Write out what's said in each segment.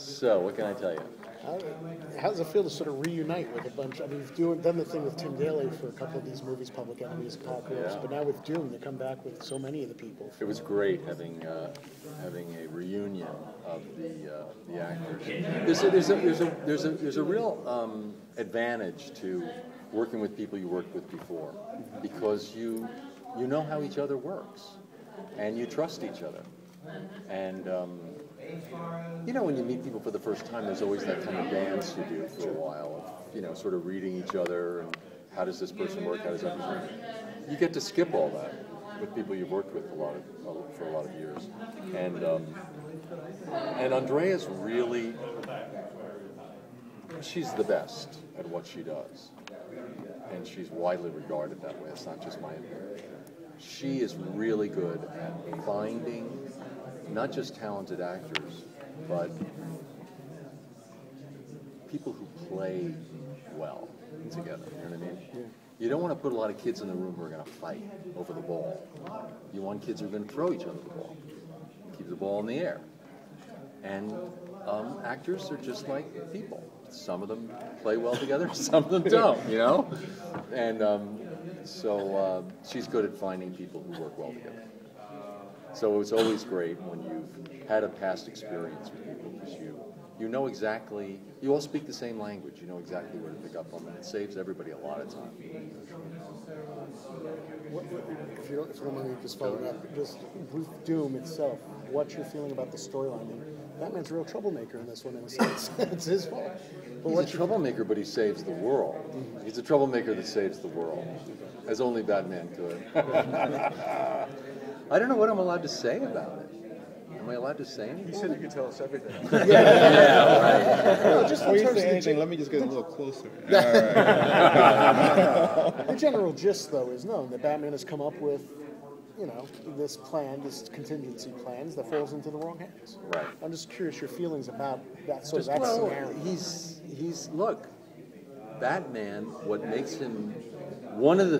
So, what can I tell you? How does it feel to sort of reunite with a bunch? I mean, you've done the thing with Tim Daly for a couple of these movies, Public Enemies, Apocalypse, Yeah. but now with Doom, to come back with so many of the people. It was great having a reunion of the actors. There's a real advantage to working with people you worked with before, because you know how each other works, and you trust each other, and you know, when you meet people for the first time, there's always that kind of dance you do for a while, of, you know, sort of reading each other and how does this person work, how does that person work. You get to skip all that with people you've worked with for a lot of years, and Andrea's really, she's the best at what she does, and she's widely regarded that way. It's not just my opinion. She is really good at finding not just talented actors, but people who play well together. You know what I mean? Yeah. You don't want to put a lot of kids in the room who are going to fight over the ball. You want kids who are going to throw each other the ball, keep the ball in the air. And actors are just like people. Some of them play well together, some of them don't, you know? And so she's good at finding people who work well together. So it's always great when you've had a past experience with people, because you know exactly, you all speak the same language, you know exactly where to pick up on, and it saves everybody a lot of time. If you don't mind me just following up, just with Doom itself, what's your feeling about the storyline? I mean, Batman's a real troublemaker in this one, in a sense. It's his fault. But He's a troublemaker, but he saves the world. He's a troublemaker that saves the world, as only Batman could. I don't know what I'm allowed to say about it. Am I allowed to say anything? You said you could tell us everything. Yeah, right. No, just Before you say anything, let me just get a little closer. The general gist, though, is known that Batman has come up with, you know, this plan, this contingency plans that falls into the wrong hands. Right. I'm just curious your feelings about that sort of that Well, scenario. he's look, Batman. What makes him one of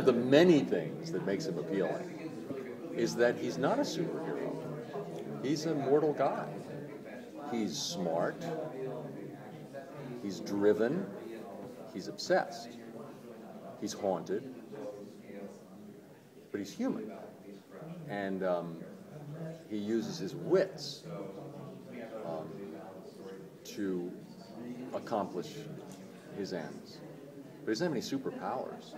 the many things that makes him appealing is that he's not a superhero. He's a mortal guy. He's smart. He's driven. He's obsessed. He's haunted. But he's human. And he uses his wits to accomplish his ends. But he doesn't have any superpowers.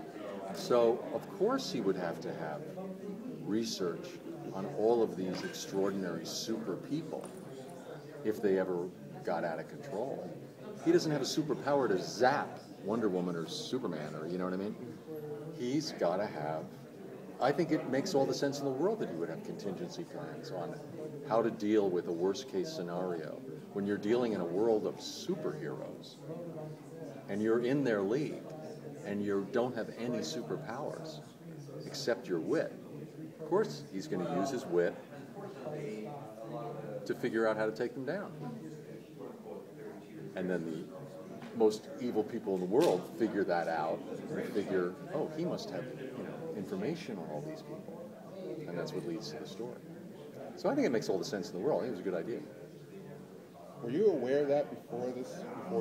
So, of course, he would have to have research on all of these extraordinary super people if they ever got out of control. He doesn't have a superpower to zap Wonder Woman or Superman, or you know what I mean? He's got to have, I think it makes all the sense in the world that he would have contingency plans on how to deal with a worst case scenario when you're dealing in a world of superheroes and you're in their league and you don't have any superpowers except your wit. Of course, he's going to use his wit to figure out how to take them down. And then the most evil people in the world figure that out and figure, oh, he must have, you know, information on all these people. And that's what leads to the story. So I think it makes all the sense in the world. I think it was a good idea. Were you aware of that before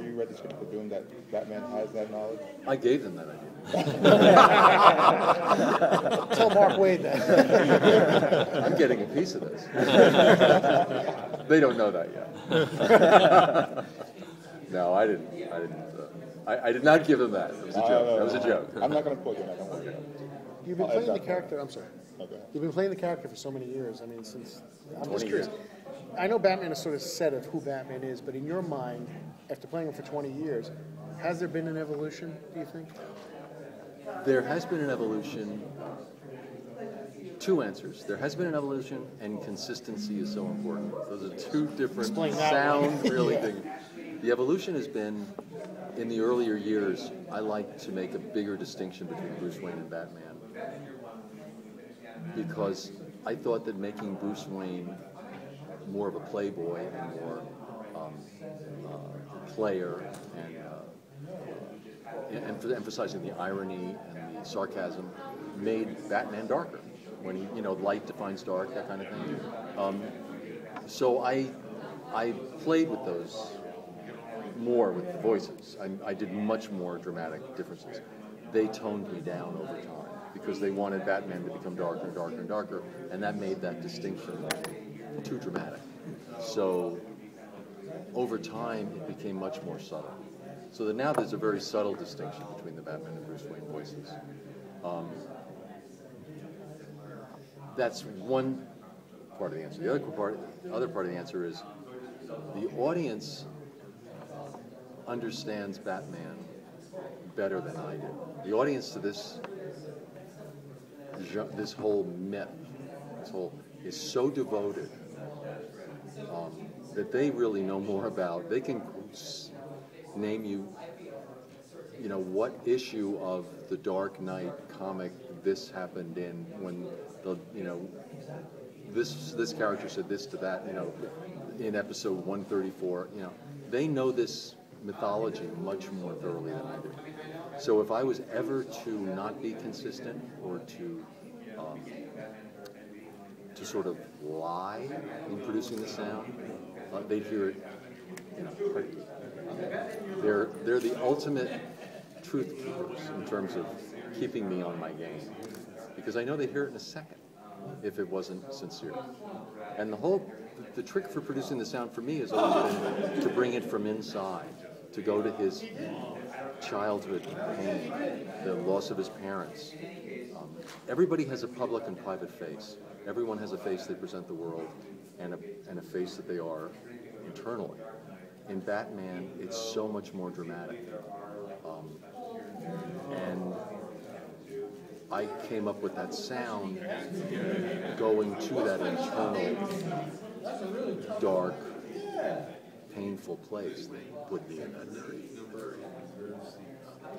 you read the script for Doom, that Batman has that knowledge? I gave them that idea. Tell Mark Waid that. I'm getting a piece of this. They don't know that yet. No, I didn't. I did not give them that. It was a joke. That was a joke. I'm not going to quote you. I'm not going to quote you. You've been playing the character. I'm sorry. Okay. You've been playing the character for so many years. I mean, since I'm 20 just curious. years. I know Batman is sort of set of who Batman is, but in your mind, after playing him for 20 years, has there been an evolution? Do you think? There has been an evolution. Two answers. There has been an evolution, and consistency is so important. Those are two different sound, really big. The evolution has been, in the earlier years, I like to make a bigger distinction between Bruce Wayne and Batman, because I thought that making Bruce Wayne more of a playboy and more player and emphasizing the irony and the sarcasm made Batman darker. When he, you know, light defines dark, that kind of thing. So I I played with those more with the voices. I did much more dramatic differences. They toned me down over time because they wanted Batman to become darker and darker and darker, and that made that distinction too dramatic. So over time, it became much more subtle. So that now there's a very subtle distinction between the Batman and Bruce Wayne voices. That's one part of the answer. The other part of the answer is the audience understands Batman better than I do. The audience to this whole myth, is so devoted that they really know more about. They can name you, what issue of the Dark Knight comic this happened in when this character said this to that, in episode 134. They know this mythology much more thoroughly than I do. So if I was ever to not be consistent or to sort of lie in producing the sound, they'd hear it in a heartbeat. They're the ultimate truth keepers in terms of keeping me on my game, because I know they'd hear it in a second if it wasn't sincere. And the trick for producing the sound for me has always been to bring it from inside, to go to his childhood pain, the loss of his parents. Everybody has a public and private face. Everyone has a face they present the world, and a face that they are internally. In Batman, it's so much more dramatic. And I came up with that sound going to that internal, dark, painful place that put me in that very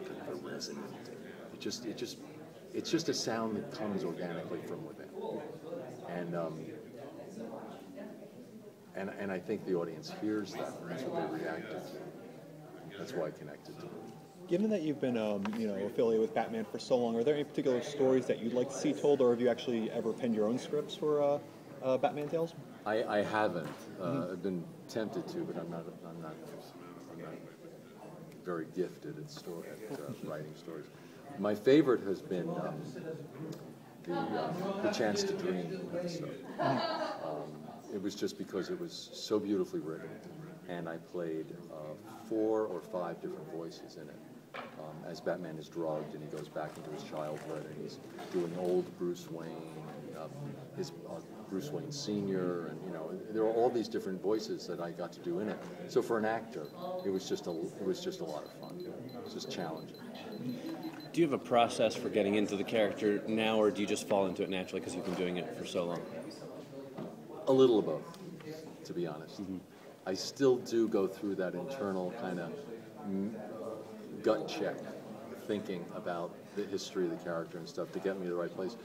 kind of a resonant. It's just a sound that comes organically from within, and I think the audience hears that, and that's what they react to. That's why I connected to it. Given that you've been, affiliated with Batman for so long, are there any particular stories that you'd like to see told, or have you actually ever penned your own scripts for Batman tales? I haven't. I've been tempted to, but I'm not very gifted at writing stories. My favorite has been the Chance to Dream episode. It was just because it was so beautifully written, and I played 4 or 5 different voices in it. As Batman is drugged and he goes back into his childhood, and he's doing old Bruce Wayne, his Bruce Wayne Sr., and there were all these different voices that I got to do in it. So for an actor, it was just a lot of fun. It was just challenging. Do you have a process for getting into the character now, or do you just fall into it naturally because you've been doing it for so long? A little of both, to be honest. Mm-hmm. I still do go through that internal kind of gut check, thinking about the history of the character and stuff to get me to the right place.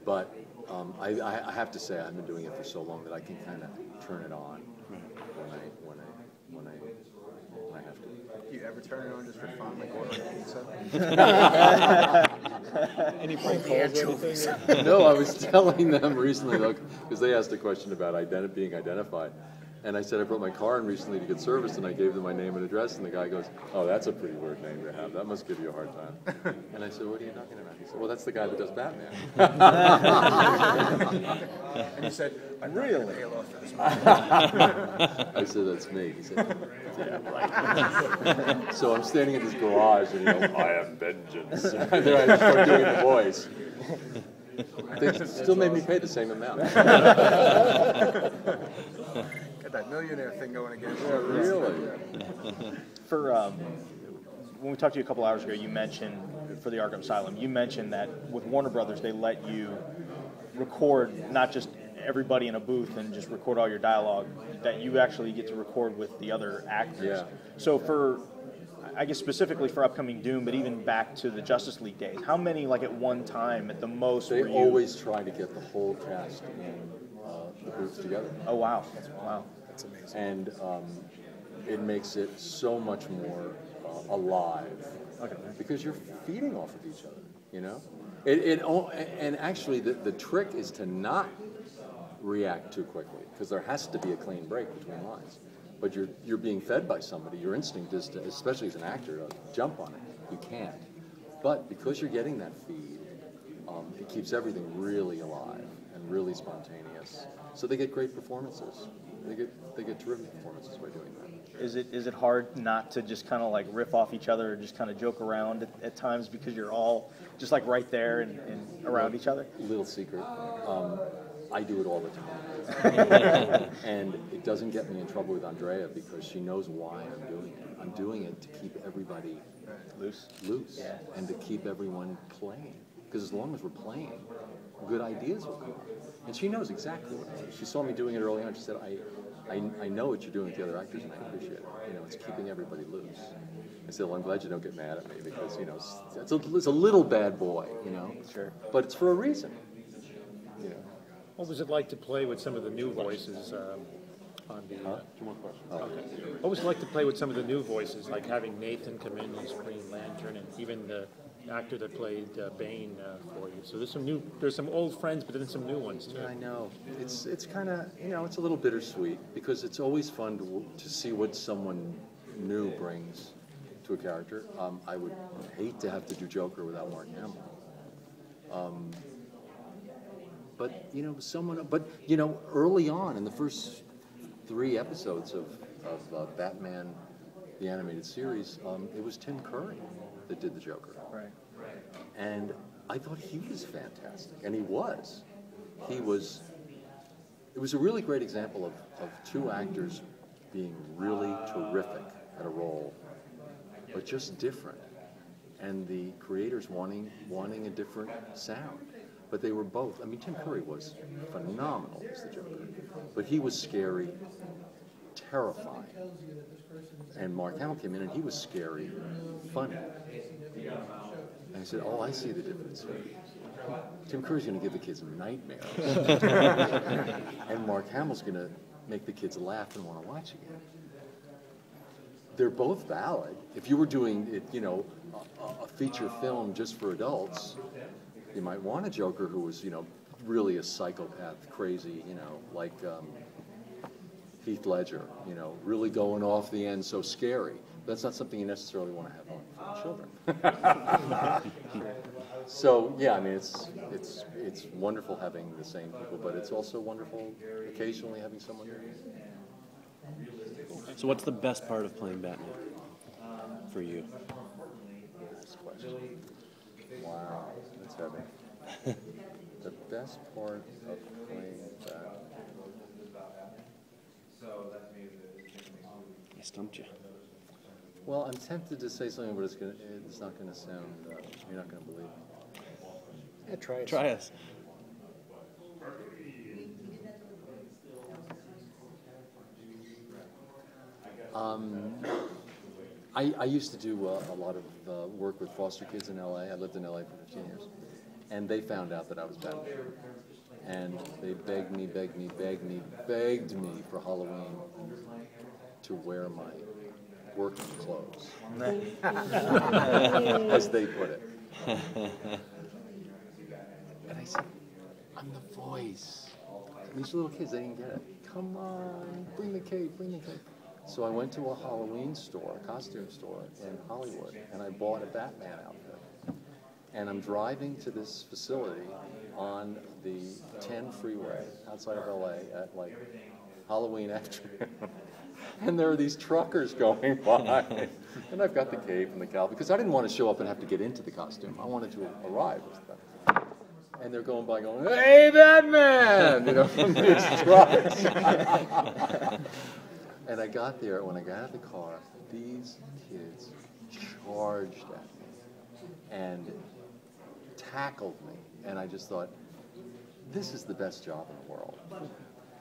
But I have to say I've been doing it for so long that I can kind of turn it on when I have to. Do you ever turn it on just for fun, like ordering pizza? Any prank calls or anything? No, I was telling them recently, because they asked a question about being identified. And I said I brought my car in recently to get serviced, and I gave them my name and address, and the guy goes, "Oh, that's a pretty weird name to have. That must give you a hard time." And I said, "What are you talking about?" He said, "Well, that's the guy that does Batman." And you said, "I'm really going to pay off for this movie." I said, "That's me." He said, "Yeah, right." So I'm standing in this garage, and I am vengeance. And then I start doing the voice. They still made me pay the same amount. Got that millionaire thing going again. Yeah, really? For when we talked to you a couple hours ago, you mentioned for the Arkham Asylum, you mentioned that with Warner Brothers, they let you record not just everybody in a booth and just record all your dialogue, that you actually get to record with the other actors. Yeah. So I guess specifically for upcoming Doom, but even back to the Justice League days, how many, like at one time, at the most, They always try to get the whole cast in the booth together. Oh, wow. Wow. That's amazing. And it makes it so much more alive, because you're feeding off of each other, and actually the trick is to not react too quickly, because there has to be a clean break between lines. but you're being fed by somebody. Your instinct is to, especially as an actor, to jump on it. You can't. But because you're getting that feed, it keeps everything really alive and really spontaneous. So they get great performances. They get terrific performances by doing that. Is it hard not to just kind of like riff off each other or just kind of joke around at times because you're all just like right there and around each other? Little secret. I do it all the time. And it doesn't get me in trouble with Andrea because she knows why I'm doing it. I'm doing it to keep everybody loose, Yeah. and to keep everyone playing. Because as long as we're playing, good ideas will come up. And she knows exactly what it is. She saw me doing it early on. She said, I know what you're doing with the other actors, and I appreciate it. You know, it's keeping everybody loose. I said, well, I'm glad you don't get mad at me because, you know, it's a little bad boy, you know. Sure. But it's for a reason. You know. What was it like to play with some of the new voices on the? Two more questions. Okay. What was it like to play with some of the new voices, like having Nathan come in as Green Lantern, and even the actor that played Bane for you? So there's some old friends, but then some new ones too. Yeah, I know. It's kind of, you know, it's a little bittersweet because it's always fun to see what someone new brings to a character. I would hate to have to do Joker without Mark Hamill. But you know, early on in the first 3 episodes of Batman, the animated series, it was Tim Curry that did the Joker. Right. And I thought he was fantastic, and he was. It was a really great example of 2 actors being really terrific at a role, but just different. And the creators wanting a different sound. But they were both, I mean, Tim Curry was phenomenal as the Joker, but he was scary, terrifying. And Mark Hamill came in and he was scary, funny. And I said, oh, I see the difference here. Tim Curry's going to give the kids nightmares. And Mark Hamill's going to make the kids laugh and want to watch again. They're both valid. If you were doing it, you know, a feature film just for adults, you might want a Joker who was, you know, really a psychopath, crazy, you know, like Heath Ledger, you know, really going off the end, so scary. That's not something you necessarily want to have on children. So yeah, I mean, it's wonderful having the same people, but it's also wonderful occasionally having someone new. So what's the best part of playing Batman for you? Next question. Wow, that's heavy. The best part of playing Batman. I stumped you. Well, I'm tempted to say something, but it's not going to sound. You're not going to believe it. Yeah, try it. Try us. I used to do a lot of work with foster kids in LA. I lived in LA for 15 years. And they found out that I was Batman. And they begged me for Halloween to wear my working clothes, as they put it. And I said, I'm the voice. And these little kids, they didn't get it. Come on, bring the cape, bring the cape. So I went to a Halloween store, a costume store in Hollywood, and I bought a Batman outfit. And I'm driving to this facility on the 10 freeway outside of LA at like Halloween afternoon. And there are these truckers going by. And I've got the cape and the cowl because I didn't want to show up and have to get into the costume. I wanted to arrive with them. And they're going by going, hey, Batman! You know, from these trucks. And I got there, when I got out of the car, these kids charged at me and tackled me. And I just thought, this is the best job in the world.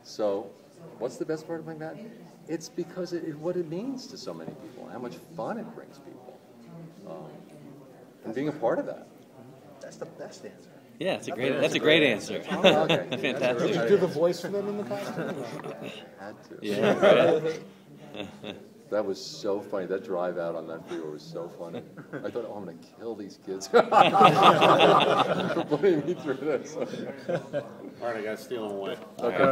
So, what's the best part of my Batman? It's because what it means to so many people, and how much fun it brings people. And being a part of that. That's the best answer. Yeah, that's a great answer. Oh, okay. Fantastic. Did you do the voice for them in the costume? Had to. Yeah, right? That was so funny. That drive out on that freeway was so funny. I thought, oh, I'm going to kill these kids for putting me through this. All right, I got to steal them away. Okay.